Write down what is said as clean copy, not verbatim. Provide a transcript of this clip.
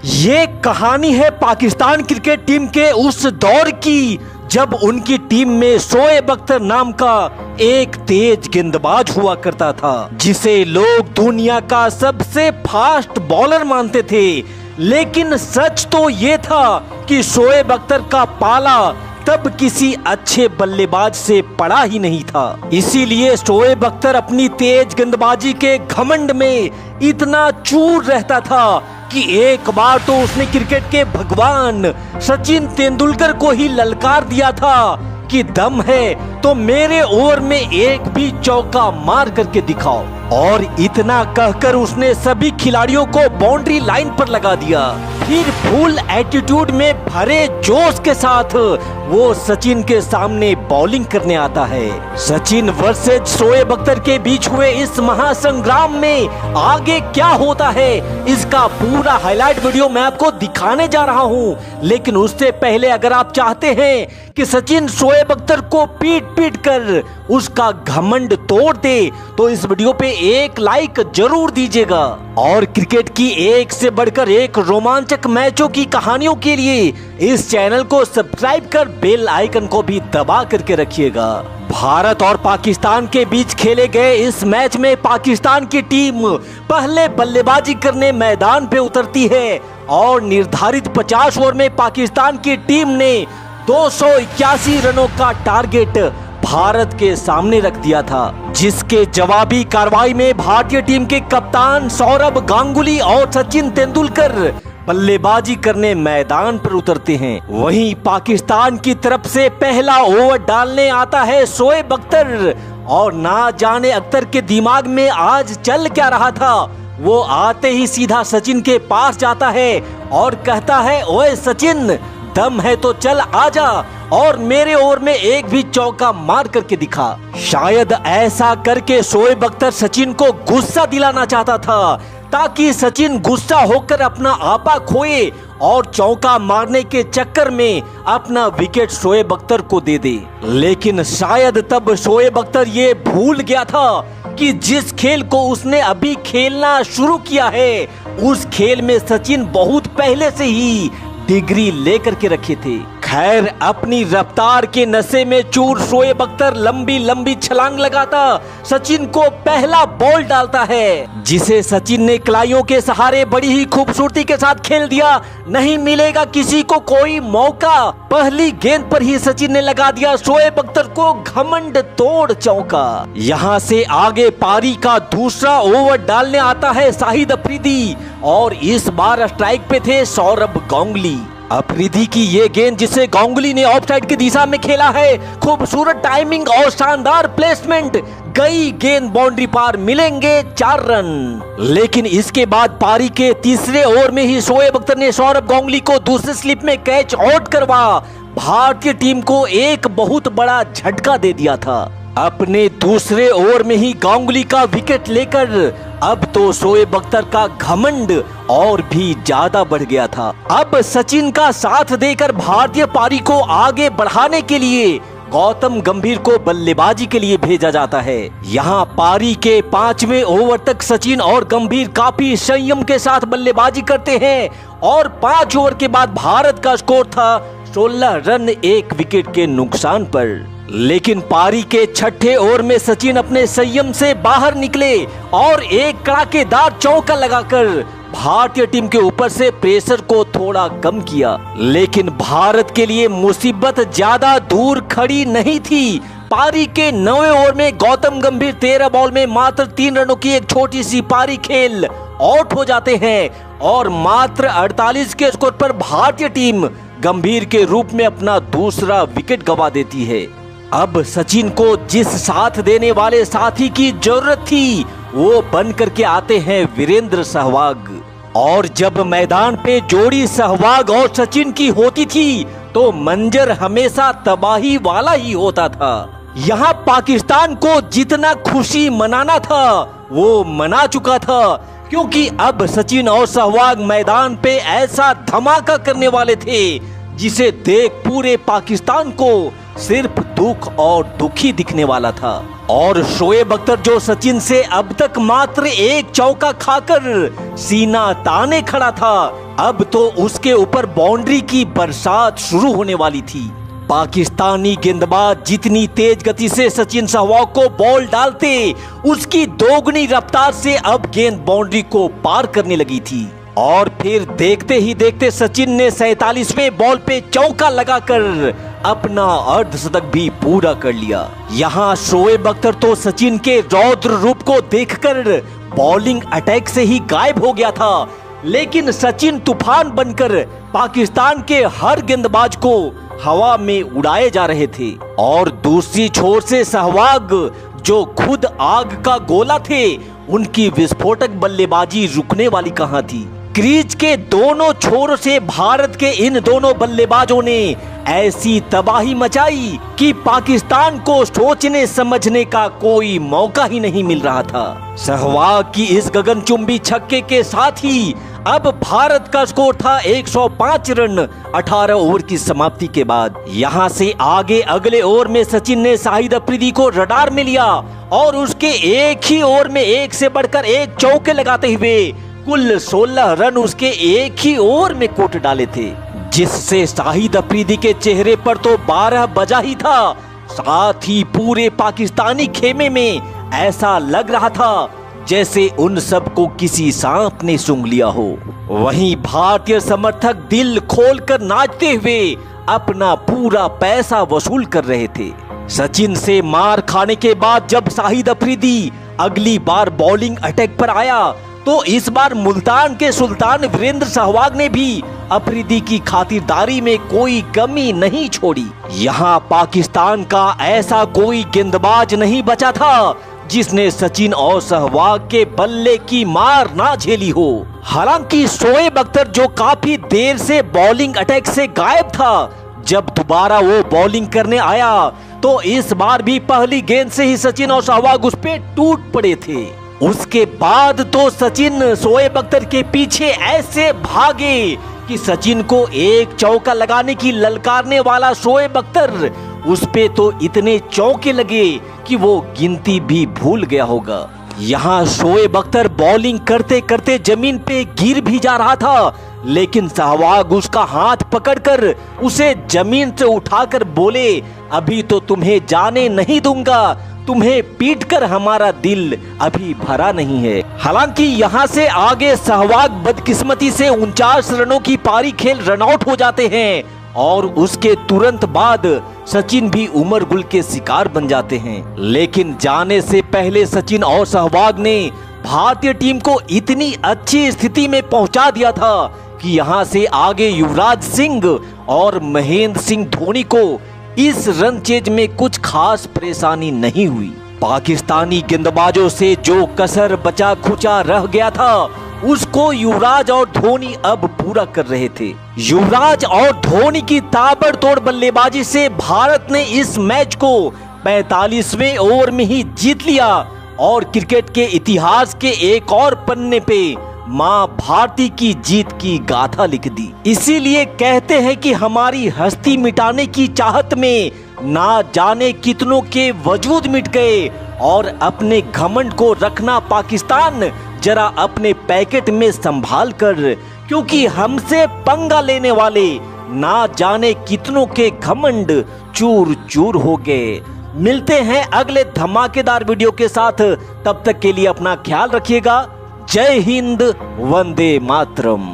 ये कहानी है पाकिस्तान क्रिकेट टीम के उस दौर की जब उनकी टीम में शोएब अख्तर नाम का एक तेज गेंदबाज हुआ करता था, जिसे लोग दुनिया का सबसे फास्ट बॉलर मानते थे। लेकिन सच तो ये था कि शोएब अख्तर का पाला तब किसी अच्छे बल्लेबाज से पड़ा ही नहीं था। इसीलिए शोएब अख्तर अपनी तेज गेंदबाजी के घमंड में इतना चूर रहता था कि एक बार तो उसने क्रिकेट के भगवान सचिन तेंदुलकर को ही ललकार दिया था कि दम है तो मेरे ओवर में एक भी चौका मार करके दिखाओ। और इतना कहकर उसने सभी खिलाड़ियों को बाउंड्री लाइन पर लगा दिया। फिर फुल एटीट्यूड में भरे जोश के साथ वो सचिन के सामने बॉलिंग करने आता है। सचिन वर्सेज शोएब अख्तर के बीच हुए इस महासंग्राम में आगे क्या होता है, इसका पूरा हाईलाइट वीडियो मैं आपको दिखाने जा रहा हूं। लेकिन उससे पहले अगर आप चाहते हैं कि सचिन शोएब अख्तर को पीट पीट कर उसका घमंड तोड़ दे तो इस वीडियो पे एक लाइक जरूर दीजिएगा। और क्रिकेट की एक से बढ़कर एक रोमांचक मैचों की कहानियों के लिए इस चैनल को सब्सक्राइब कर बेल आइकन को भी दबा करके रखिएगा। भारत और पाकिस्तान के बीच खेले गए इस मैच में पाकिस्तान की टीम पहले बल्लेबाजी करने मैदान पे उतरती है और निर्धारित 50 ओवर में पाकिस्तान की टीम ने 281 रनों का टारगेट भारत के सामने रख दिया था, जिसके जवाबी कार्रवाई में भारतीय टीम के कप्तान सौरभ गांगुली और सचिन तेंदुलकर बल्लेबाजी करने मैदान पर उतरते हैं। वहीं पाकिस्तान की तरफ से पहला ओवर डालने आता है शोएब अख्तर, और ना जाने अख्तर के दिमाग में आज चल क्या रहा था। वो आते ही सीधा सचिन के पास जाता है और कहता है, ओए सचिन, दम है तो चल आजा और मेरे ओवर में एक भी चौका मार करके दिखा। शायद ऐसा करके शोएब अख्तर सचिन को गुस्सा दिलाना चाहता था ताकि सचिन गुस्सा होकर अपना आपा खोए और चौका मारने के चक्कर में अपना विकेट शोएब अख्तर को दे दे। लेकिन शायद तब शोएब अख्तर ये भूल गया था कि जिस खेल को उसने अभी खेलना शुरू किया है उस खेल में सचिन बहुत पहले से ही डिग्री लेकर के रखे थे। खैर, अपनी रफ्तार के नशे में चूर शोएब अख्तर लंबी लंबी छलांग लगाता सचिन को पहला बॉल डालता है, जिसे सचिन ने कलाइयों के सहारे बड़ी ही खूबसूरती के साथ खेल दिया। नहीं मिलेगा किसी को कोई मौका। पहली गेंद पर ही सचिन ने लगा दिया शोएब अख्तर को घमंड तोड़ चौका। यहाँ से आगे पारी का दूसरा ओवर डालने आता है शाहिद अफरीदी, और इस बार स्ट्राइक पे थे सौरभ गांगुली। अफरीदी की ये गेंद जिसे गांगुली ने ऑफ साइड की दिशा में खेला है, खूबसूरत टाइमिंग और शानदार प्लेसमेंट, गई गेंद बाउंड्री पार, मिलेंगे 4 रन। लेकिन इसके बाद पारी के तीसरे ओवर में ही शोएब अख्तर ने सौरभ गांगुली को दूसरे स्लिप में कैच आउट करवा भारतीय टीम को एक बहुत बड़ा झटका दे दिया था। अपने दूसरे ओवर में ही गांगुली का विकेट लेकर अब तो शोएब अख्तर का घमंड और भी ज्यादा बढ़ गया था। अब सचिन का साथ देकर भारतीय पारी को आगे बढ़ाने के लिए गौतम गंभीर को बल्लेबाजी के लिए भेजा जाता है। यहाँ पारी के 5वें ओवर तक सचिन और गंभीर काफी संयम के साथ बल्लेबाजी करते हैं और 5 ओवर के बाद भारत का स्कोर था 16 रन 1 विकेट के नुकसान पर। लेकिन पारी के 6ठे ओवर में सचिन अपने संयम से बाहर निकले और एक कड़ाकेदार चौका लगाकर भारतीय टीम के ऊपर से प्रेशर को थोड़ा कम किया। लेकिन भारत के लिए मुसीबत ज्यादा दूर खड़ी नहीं थी। पारी के 9वें ओवर में गौतम गंभीर 13 बॉल में मात्र 3 रनों की एक छोटी सी पारी खेल आउट हो जाते हैं और मात्र 48 के स्कोर पर भारतीय टीम गंभीर के रूप में अपना दूसरा विकेट गंवा देती है। अब सचिन को जिस साथ देने वाले साथी की जरूरत थी वो बन करके आते हैं वीरेंद्र सहवाग। और जब मैदान पे जोड़ी सहवाग और सचिन की होती थी तो मंजर हमेशा तबाही वाला ही होता था। यहाँ पाकिस्तान को जितना खुशी मनाना था वो मना चुका था, क्योंकि अब सचिन और सहवाग मैदान पे ऐसा धमाका करने वाले थे जिसे देख पूरे पाकिस्तान को सिर्फ दुख और दुखी दिखने वाला था। और शोएब अख्तर जो सचिन से अब तक मात्र एक चौका खाकर सीना ताने खड़ा था, अब तो उसके ऊपर बाउंड्री की बरसात शुरू होने वाली थी। पाकिस्तानी गेंदबाज जितनी तेज गति से सचिन सहवाग को बॉल डालते, उसकी दोगुनी रफ्तार से अब गेंद बाउंड्री को पार करने लगी थी। और फिर देखते ही देखते सचिन ने 47वें बॉल पे चौका लगाकर अपना अर्धशतक भी पूरा कर लिया। यहाँ शोएब अख्तर तो सचिन के रौद्र रूप को देखकर बॉलिंग अटैक से ही गायब हो गया था, लेकिन सचिन तूफान बनकर पाकिस्तान के हर गेंदबाज को हवा में उड़ाए जा रहे थे। और दूसरी छोर से सहवाग जो खुद आग का गोला थे, उनकी विस्फोटक बल्लेबाजी रुकने वाली कहां थी। क्रीज के दोनों छोरों से भारत के इन दोनों बल्लेबाजों ने ऐसी तबाही मचाई कि पाकिस्तान को सोचने समझने का कोई मौका ही नहीं मिल रहा था। सहवाग की इस गगनचुंबी छक्के के साथ ही अब भारत का स्कोर था 105 रन 18 ओवर की समाप्ति के बाद। यहां से आगे अगले ओवर में सचिन ने शाहिद अफरीदी को रडार में लिया और उसके एक ही ओवर में एक से बढ़कर एक चौके लगाते हुए कुल 16 रन उसके एक ही ओवर में कोट डाले थे, जिससे शाहिद अफरीदी के चेहरे पर तो 12 बजा ही था। साथ ही पूरे पाकिस्तानी खेमे में ऐसा लग रहा था जैसे उन सबको किसी सांप ने सूंघ लिया हो। वहीं भारतीय समर्थक दिल खोलकर नाचते हुए अपना पूरा पैसा वसूल कर रहे थे। सचिन से मार खाने के बाद जब शाहिद अफरीदी अगली बार बॉलिंग अटैक पर आया, तो इस बार मुल्तान के सुल्तान वीरेंद्र सहवाग ने भी अफरीदी की खातिरदारी में कोई कमी नहीं छोड़ी। यहाँ पाकिस्तान का ऐसा कोई गेंदबाज नहीं बचा था जिसने सचिन और सहवाग के बल्ले की मार ना झेली हो। हालांकि शोएब अख्तर जो काफी देर से बॉलिंग अटैक से गायब था, जब दोबारा वो बॉलिंग करने आया तो इस बार भी पहली गेंद से ही सचिन और सहवाग उस पे टूट पड़े थे। उसके बाद तो सचिन शोएब अख्तर के पीछे ऐसे भागे कि सचिन को एक चौका लगाने की ललकारने वाला शोएब अख्तर उस पे तो इतने चौके लगे कि वो गिनती भी भूल गया होगा। यहाँ शोएब अख्तर बॉलिंग करते करते जमीन पे गिर भी जा रहा था, लेकिन सहवाग उसका हाथ पकड़कर उसे जमीन से उठाकर बोले, अभी तो तुम्हें जाने नहीं दूंगा, तुम्हें पीटकर हमारा दिल अभी भरा नहीं है। हालांकि यहाँ से आगे सहवाग बदकिस्मती से 49 रनों की पारी खेल रनआउट हो जाते हैं और उसके तुरंत बाद सचिन भी उमर गुल के शिकार बन जाते हैं। लेकिन जाने से पहले सचिन और सहवाग ने भारतीय टीम को इतनी अच्छी स्थिति में पहुंचा दिया था कि यहाँ से आगे युवराज सिंह और महेंद्र सिंह धोनी को इस रन चेज में कुछ खास परेशानी नहीं हुई। पाकिस्तानी गेंदबाजों से जो कसर बचा खुचा रह गया था, उसको युवराज और धोनी अब पूरा कर रहे थे। युवराज और धोनी की ताबड़तोड़ बल्लेबाजी से भारत ने इस मैच को 45वें ओवर में ही जीत लिया और क्रिकेट के इतिहास के एक और पन्ने पे मां भारती की जीत की गाथा लिख दी। इसीलिए कहते हैं कि हमारी हस्ती मिटाने की चाहत में ना जाने कितनों के वजूद मिट गए और अपने घमंड को रखना पाकिस्तान जरा अपने पैकेट में संभाल कर, क्योंकि हमसे पंगा लेने वाले ना जाने कितनों के घमंड चूर चूर हो गए। मिलते हैं अगले धमाकेदार वीडियो के साथ, तब तक के लिए अपना ख्याल रखिएगा। जय हिंद, वंदे मातरम।